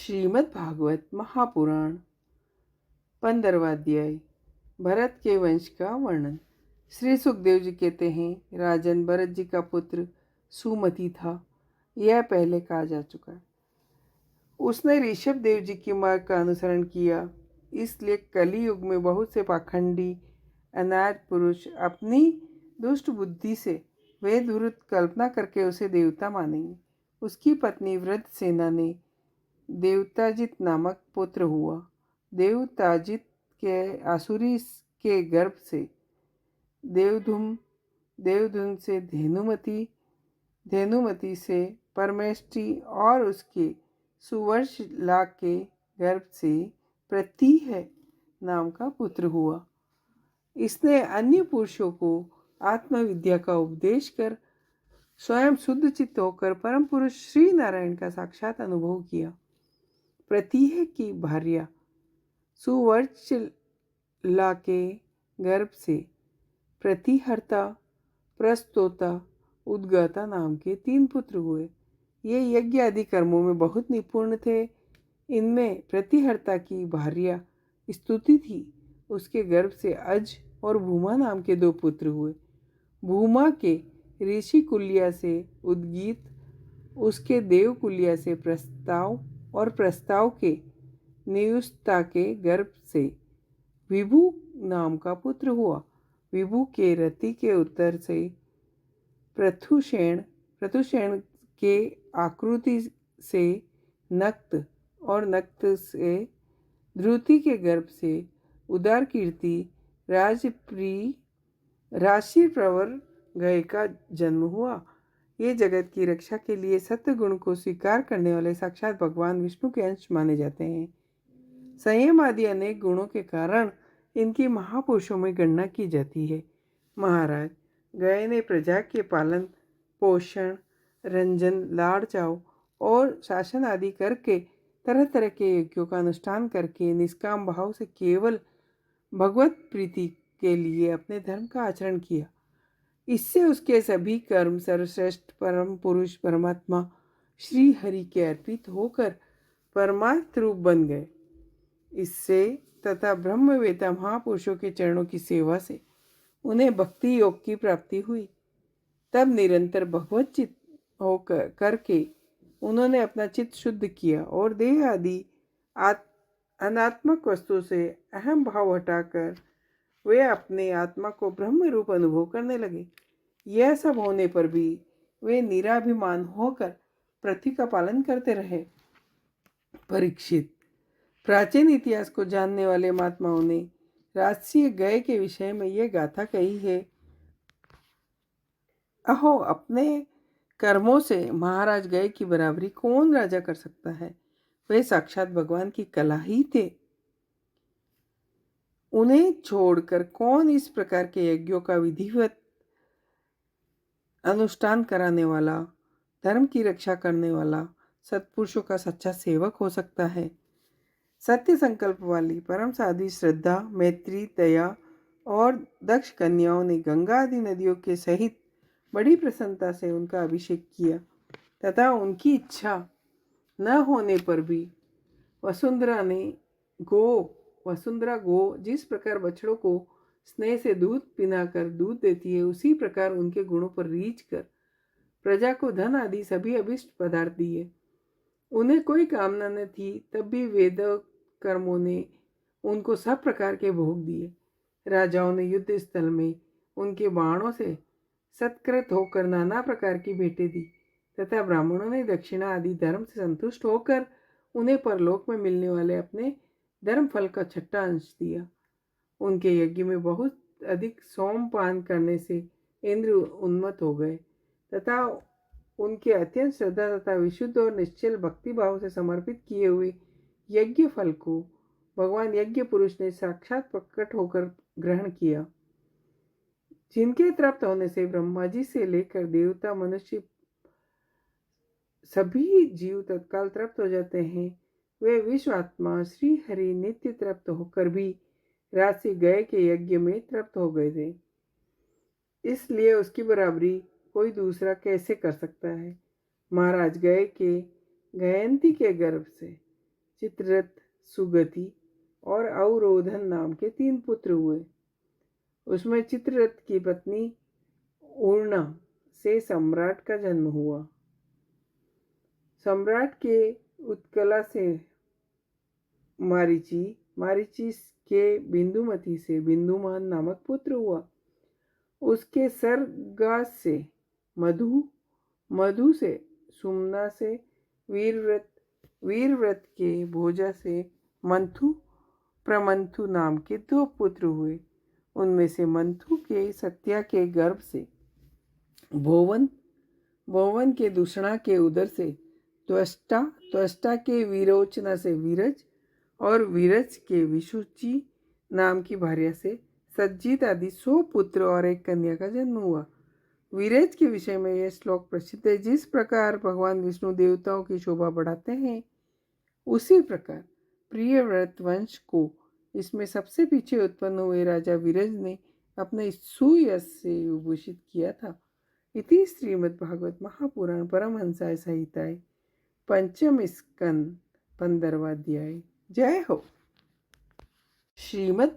श्रीमद् भागवत महापुराण 15वां अध्याय। भरत के वंश का वर्णन। श्री सुखदेव जी कहते हैं, राजन भरत जी का पुत्र सुमति था। यह पहले कहा जा चुका है। उसने ऋषभ देव जी की मार्ग का अनुसरण किया, इसलिए कली युग में बहुत से पाखंडी अनाथ पुरुष अपनी दुष्ट बुद्धि से वेदविरुद्ध कल्पना करके उसे देवता मानेंगे। उसकी पत्नी वृद्धसेना ने देवताजित नामक पुत्र हुआ। देवताजित के आसुरी के गर्भ से देवधुम, देवधुन से धेनुमति, धेनुमति से परमेष्टि और उसके सुवर्षला के गर्भ से प्रतीह नाम का पुत्र हुआ। इसने अन्य पुरुषों को आत्मविद्या का उपदेश कर स्वयं शुद्ध चित्त होकर परम पुरुष श्री नारायण का साक्षात अनुभव किया। प्रतीह की भार्या सुवर्चला के गर्भ से प्रतिहर्ता, प्रस्तोता, उद्गाता नाम के 3 पुत्र हुए। ये यज्ञ आदि कर्मों में बहुत निपुण थे। इनमें प्रतिहर्ता की भार्या स्तुति थी। उसके गर्भ से अज और भूमा नाम के 2 पुत्र हुए। भूमा के ऋषि कुल्या से उद्गीत, उसके देव कुल्या से प्रस्ताव और प्रस्ताव के नियुस्ता के गर्भ से विभु नाम का पुत्र हुआ। विभु के रति के उत्तर से प्रथुषेण, प्रथुषेण के आकृति से नक्त और नक्त से ध्रुति के गर्भ से उदार कीर्ति राशि प्रवर गय का जन्म हुआ। ये जगत की रक्षा के लिए सत्य गुण को स्वीकार करने वाले साक्षात भगवान विष्णु के अंश माने जाते हैं। संयम आदि अनेक गुणों के कारण इनकी महापुरुषों में गणना की जाती है। महाराज, गय ने प्रजा के पालन पोषण, रंजन, लाड़ चाव और शासन आदि करके तरह तरह के यज्ञों का अनुष्ठान करके निष्काम भाव से केवल भगवत प्रीति के लिए अपने धर्म का आचरण किया। इससे उसके सभी कर्म सर्वश्रेष्ठ परम पुरुष परमात्मा श्री हरि के अर्पित होकर परमार्थ रूप बन गए। इससे तथा ब्रह्मवेता महापुरुषों के चरणों की सेवा से उन्हें भक्ति योग की प्राप्ति हुई। तब निरंतर भगवत चित्त होकर करके उन्होंने अपना चित्त शुद्ध किया और देह आदि अनात्मक वस्तु से अहम भाव हटाकर वे अपने आत्मा को ब्रह्म रूप अनुभव करने लगे। यह सब होने पर भी वे निराभिमान होकर पृथ्वी का पालन करते रहे। परीक्षित, प्राचीन इतिहास को जानने वाले महात्माओं ने राजसी गय के विषय में यह गाथा कही है। अहो, अपने कर्मों से महाराज गय की बराबरी कौन राजा कर सकता है। वे साक्षात भगवान की कला ही थे। उन्हें छोड़कर कौन इस प्रकार के यज्ञों का विधिवत अनुष्ठान कराने वाला, धर्म की रक्षा करने वाला सत्पुरुषों का सच्चा सेवक हो सकता है। सत्य संकल्प वाली परम साध्वी श्रद्धा, मैत्री, दया और दक्ष कन्याओं ने गंगा आदि नदियों के सहित बड़ी प्रसन्नता से उनका अभिषेक किया तथा उनकी इच्छा न होने पर भी वसुंधरा गो जिस प्रकार बछड़ों को स्नेह से दूध पिलाकर दूध देती है, उसी प्रकार उनके गुणों पर रीझ कर प्रजा को धन आदि सभी अभिष्ट पदार्थ दिए। उन्हें कोई कामना न थी, तब भी वेद कर्मों ने उनको सब प्रकार के भोग दिए। राजाओं ने युद्ध स्थल में उनके बाणों से सत्कृत होकर नाना प्रकार की भेंटें दी तथा ब्राह्मणों ने दक्षिणा आदि धर्म से संतुष्ट होकर उन्हें परलोक में मिलने वाले अपने धर्म फल का छठा अंश दिया। उनके यज्ञ में बहुत अधिक सोमपान करने से इंद्र उन्मत्त हो गए तथा उनके अत्यंत श्रद्धा तथा विशुद्ध और निश्चल भक्ति भाव से समर्पित किए हुए यज्ञ फल को भगवान यज्ञ पुरुष ने साक्षात प्रकट होकर ग्रहण किया। जिनके तृप्त होने से ब्रह्मा जी से लेकर देवता, मनुष्य सभी जीव तत्काल तृप्त हो जाते हैं, वे विश्व आत्मा श्री हरि नित्य तृप्त होकर भी राशि गय के यज्ञ में तृप्त हो गए थे। इसलिए उसकी बराबरी कोई दूसरा कैसे कर सकता है। महाराज गय के गयंती के गर्भ से चित्ररथ, सुगति और अवरोधन नाम के 3 पुत्र हुए। उसमें चित्ररथ की पत्नी ऊर्णा से सम्राट का जन्म हुआ। सम्राट के उत्कला से मारीची, मारीची के बिंदुमती से बिंदुमान नामक पुत्र हुआ। उसके सरगास से मधु, मधु से सुमना से वीरव्रत, वीरव्रत के भोजा से मंथु, प्रमंथु नाम के 2 पुत्र हुए। उनमें से मंथु के सत्या के गर्भ से भोवन, भोवन के दूषणा के उदर से त्वष्टा, त्वष्टा के विरोचना से वीरज और वीरज के विशुचि नाम की भार्या से सज्जित आदि 100 पुत्र और एक कन्या का जन्म हुआ। वीरज के विषय में यह श्लोक प्रसिद्ध है। जिस प्रकार भगवान विष्णु देवताओं की शोभा बढ़ाते हैं, उसी प्रकार प्रियव्रत वंश को इसमें सबसे पीछे उत्पन्न हुए राजा वीरज ने अपने सुयश से विभूषित किया था। इति श्रीमद्भागवत महापुराण परमहंसाय संहिताय पंचम स्कंद 15वां अध्याय। जय हो। श्रीमद्